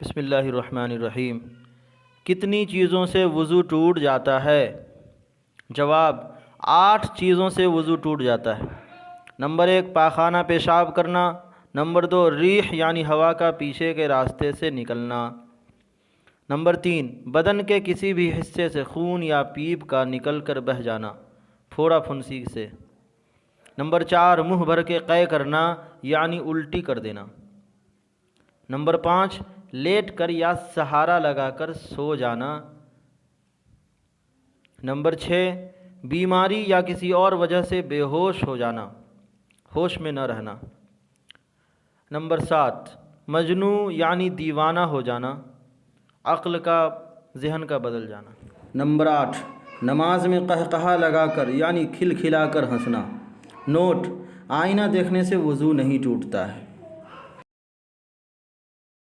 बिस्मिल्लाहिर्रहमानिर्रहीम। कितनी चीज़ों से वज़ू टूट जाता है? जवाब, 8 चीज़ों से वज़ू टूट जाता है। नंबर 1, पाखाना पेशाब करना। नंबर 2, रीह यानी हवा का पीछे के रास्ते से निकलना। नंबर 3, बदन के किसी भी हिस्से से खून या पीप का निकल कर बह जाना, फोड़ा फुंसी से। नंबर 4, मुँह भर के कै करना यानी उल्टी कर देना। नंबर 5, लेट कर या सहारा लगाकर सो जाना। नंबर 6, बीमारी या किसी और वजह से बेहोश हो जाना, होश में न रहना। नंबर 7, मजनू यानी दीवाना हो जाना, अक्ल का जहन का बदल जाना। नंबर 8, नमाज में कहकहा लगाकर यानी खिलखिलाकर हंसना। नोट: आईना देखने से वज़ू नहीं टूटता है।